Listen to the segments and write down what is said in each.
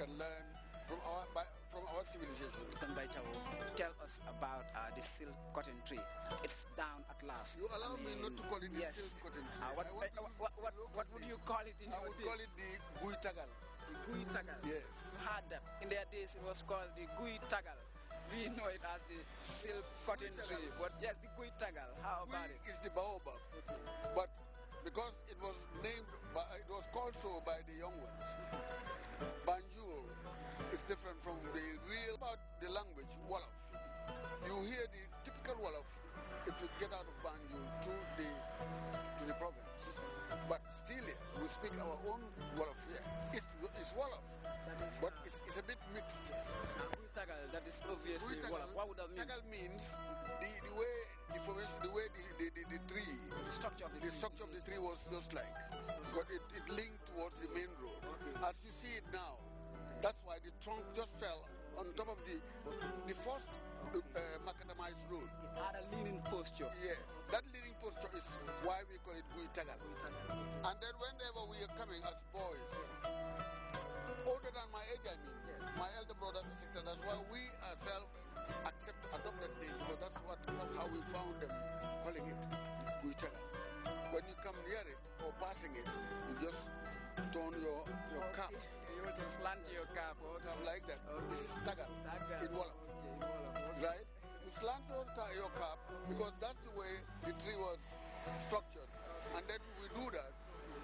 can learn from our civilization. Tell us about the silk cotton tree. It's down at last. You allow me not to call it the silk cotton tree. What would you call it in your days? I would call it the gui tagal. The gui tagal? Yes. You heard that. In their days it was called the gui tagal. We know it as the silk cotton tree, but yes, the gui tagal. How about it? It's the baobab, but because it was called so by the young ones. Banjul is different from the real about the language Wolof. You hear the typical Wolof if you get out of Banjul to the province, but still we speak our own Wolof here. It's Wolof, but it's a bit mixed. That is obviously Wolof. What would that mean? Tagal means the way the formation, the way the tree, the structure of the tree was just like, but it linked towards the main road. Okay. As you see it now, that's why the trunk just fell on top of the first macadamized road. It had a leaning posture. Yes, that leaning posture is why we call it Gui Tagal. And then whenever we are coming as boys, older than my age, I mean, yes. My elder brothers, etc. That's why we ourselves adopt that name, because that's how we found them calling it Gui Tagal. When you come near it or passing it, you just turn your cap. You also slant your cap. Like that. Okay. This is Tagal. In Wolof. Okay. Right? You slant your cap because that's the way the tree was structured. And then we do that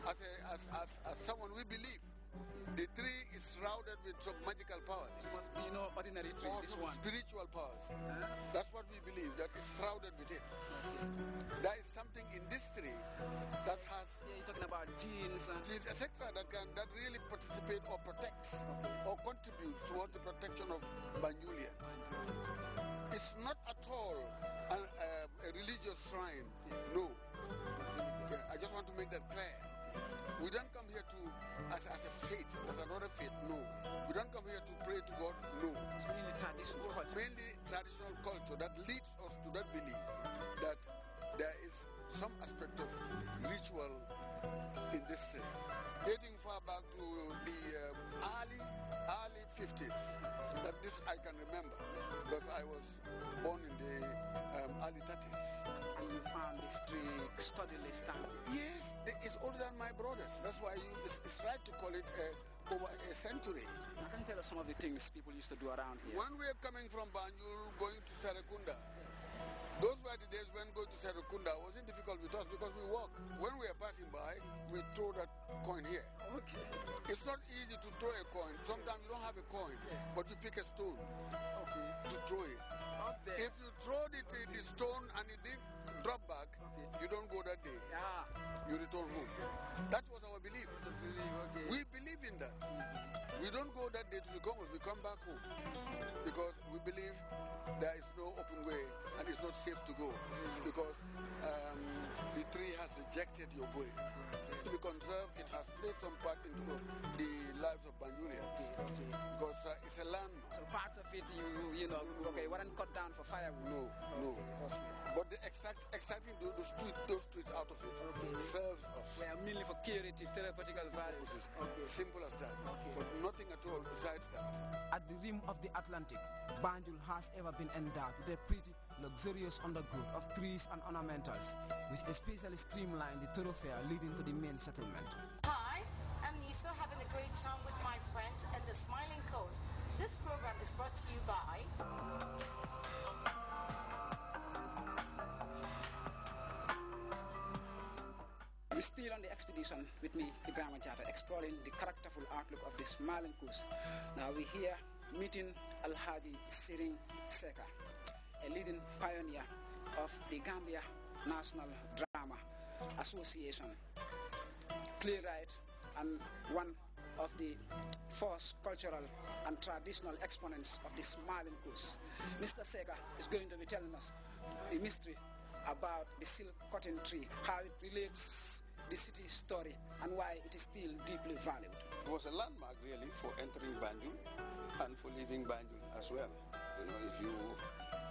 as someone we believe. The tree is shrouded with some magical powers. It must be no ordinary tree, this one. Spiritual powers. That's what we believe, that is shrouded with it. Okay. There is something in this tree that has... Yeah, you're talking about genes. Genes, etc. that really participate or protects or contributes towards the protection of Banjulians. It's not at all a religious shrine, no. Yeah, I just want to make that clear. We don't come here to as a faith, as another faith, no. We don't come here to pray to God, no. It's mainly traditional culture. Mainly traditional culture that leads us to that belief that there is some aspect of ritual in this tree. Dating far back to the early 50s, that this I can remember because I was born in the early 30s. And you found this tree steadily standing? Yes, it's older than my brothers. That's why it's right to call it over a century. Can you tell us some of the things people used to do around here? When we are coming from Banjul going to Serekunda, those were the days when going to Serekunda wasn't difficult with us because we walk. When we are passing by, we throw that coin here. Okay. It's not easy to throw a coin. Sometimes you don't have a coin, but you pick a stone to throw it. Up there. If you throw the stone and it didn't drop back, you don't go that day. Yeah. You return home. That was our belief. Okay. We believe in that. We don't go that day to the Congo, we come back home. Because we believe there is no open way and it's not safe to go. Because the tree has rejected your way. To be conserved, it has played some part into the lives of Banjulians. Because it's a land. So parts of it, you know, weren't cut down for firewood? No. But the extracting those tweets out of it serves us. Well, mainly for curative, therapeutical values. Simple as that. But nothing at all besides that. At the rim of the Atlantic, Banjul has ever been endowed with a pretty luxurious undergrowth of trees and ornamentals, which especially streamline the thoroughfare leading to the main settlement. Hi, I'm Nisa, having a great time with my friends at the Smiling Coast. This program is brought to you by... We're still on the expedition with me, Ibrahim Jata, exploring the characterful outlook of the Smiling Coast. Now we're here meeting Alhaji Siring Seka, a leading pioneer of the Gambia National Drama Association, playwright and one of the first cultural and traditional exponents of the Smiling Coast. Mr. Seka is going to be telling us the mystery about the silk cotton tree, how it relates the city's story and why it is still deeply valued. It was a landmark really for entering Banjul and for leaving Banjul as well. You know, if you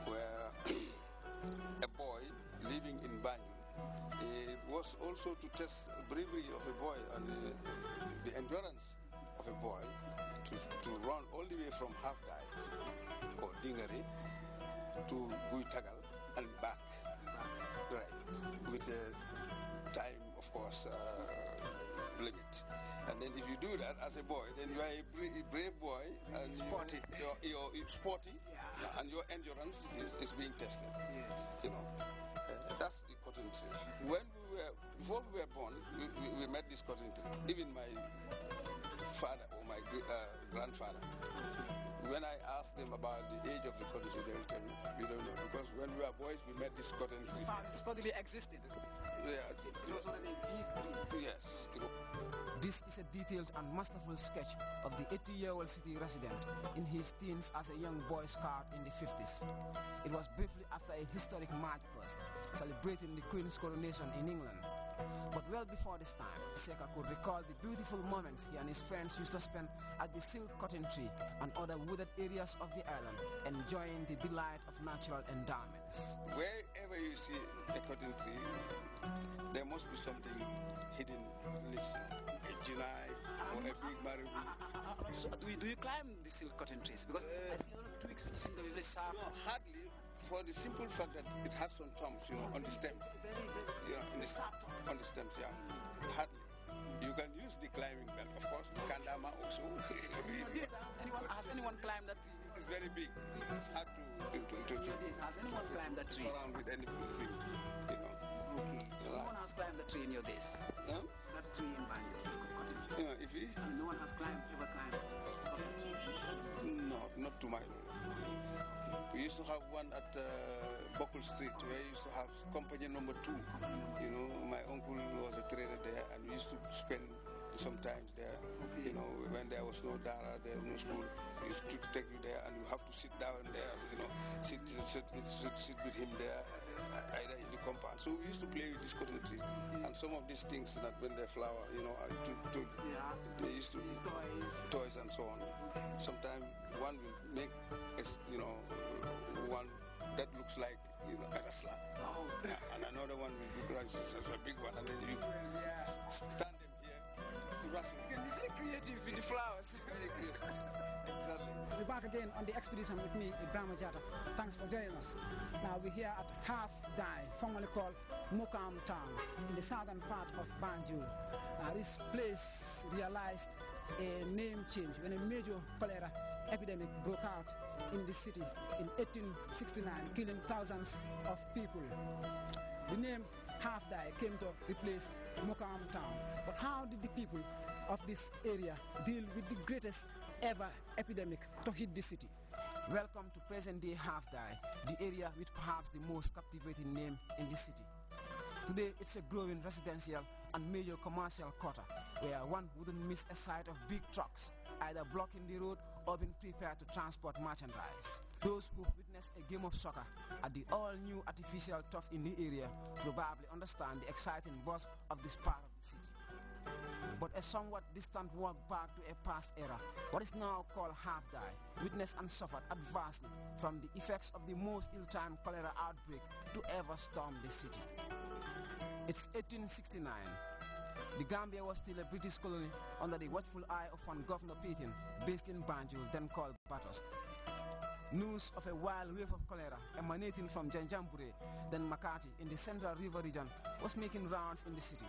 were a boy living in Banjul, it was also to test the bravery of a boy and the endurance of a boy to run all the way from Half Die or Dingari to Guitagal and back. Right, with a time, of course, limit. And then if you do that as a boy, then you are a brave boy and sporty. You're sporty, yeah. And your endurance is being tested. Yeah. You know, that's the cotton tree. Before we were born, we met this cotton tree. Even my father or my grandfather. When I asked them about the age of the cotton tree, they will tell me, we don't know. Because when we were boys, we met this cotton tree. It totally existed. Yeah. It was already a big tree. Yes. This is a detailed and masterful sketch of the 80-year-old city resident in his teens as a young Boy Scout in the 50s. It was briefly after a historic March burst, celebrating the Queen's coronation in England. But well before this time, Seka could recall the beautiful moments he and his friends used to spend at the silk cotton tree and other wooded areas of the island, enjoying the delight of natural endowments. Wherever you see a cotton tree, there must be something hidden, a junai or a big maribu. So do you climb the silk cotton trees? Because I see a lot of twigs which seem to be very sharp. No, hardly, for the simple fact that it has some thorns, on the stems. Yeah, on the stems, yeah. Hardly. You can use the climbing belt, of course. Kandama also. Has anyone climbed that tree? It's very big. It's hard to Has anyone climbed that tree? surround with anything, Okay. So no one has climbed the tree in your days? Yeah? That tree in Banjo? If he? No one has ever climbed? No, not to my knowledge. We used to have one at Buckle Street where we used to have company number 2. My uncle was a trader there and we used to spend sometimes there. When there was no dara, there was no school, we used to take you there and you have to sit down there, sit with him there, either in the compound. So we used to play with these cotton trees and some of these things that when they flower, they used to toys and so on. Sometimes one will make, one that looks like a wrestler, and another one will be a big one, and then you stand them here to wrestle. You can be very creative with the flowers. Very creative. Exactly. We're back again on the expedition with me, Grts. Thanks for joining us. Now we're here at Half Die, formerly called Mokam Town, in the southern part of Banjul. This place realized a name change when a major cholera epidemic broke out in the city in 1869, killing thousands of people. The name Half Die came to replace Mokam Town. But how did the people of this area deal with the greatest ever epidemic to hit the city? Welcome to present-day Half Die, the area with perhaps the most captivating name in the city. Today, it's a growing residential and major commercial quarter, where one wouldn't miss a sight of big trucks, either blocking the road or being prepared to transport merchandise. Those who've witnessed a game of soccer at the all-new artificial turf in the area probably understand the exciting buzz of this part of the city. But a somewhat distant walk back to a past era, what is now called Half Die, witnessed and suffered adversely from the effects of the most ill-timed cholera outbreak to ever storm the city. It's 1869. The Gambia was still a British colony under the watchful eye of one Governor Peyton, based in Banjul, then called Bathurst. News of a wild wave of cholera emanating from Janjambure, then Makati, in the Central River region, was making rounds in the city.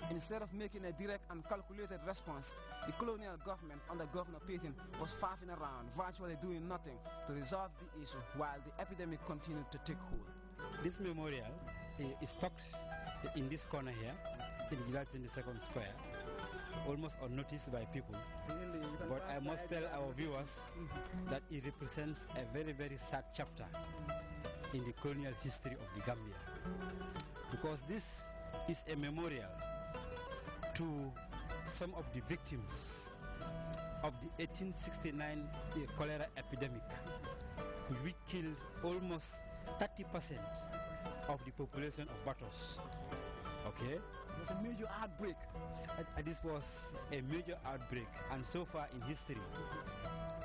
Instead of making a direct and calculated response, the colonial government under Governor Peyton was faffing around, virtually doing nothing to resolve the issue while the epidemic continued to take hold. This memorial is tucked in this corner here, in July 22nd Square, almost unnoticed by people. But I must tell our viewers that it represents a very, very sad chapter in the colonial history of the Gambia. Because this is a memorial to some of the victims of the 1869 cholera epidemic, which killed almost 30% of the population of Bathurst. Okay? It was a major outbreak. This was a major outbreak, and so far in history,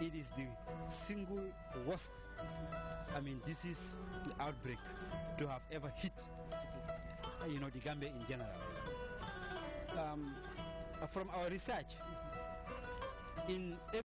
it is the single worst, disease outbreak to have ever hit, the Gambia in general. From our research, in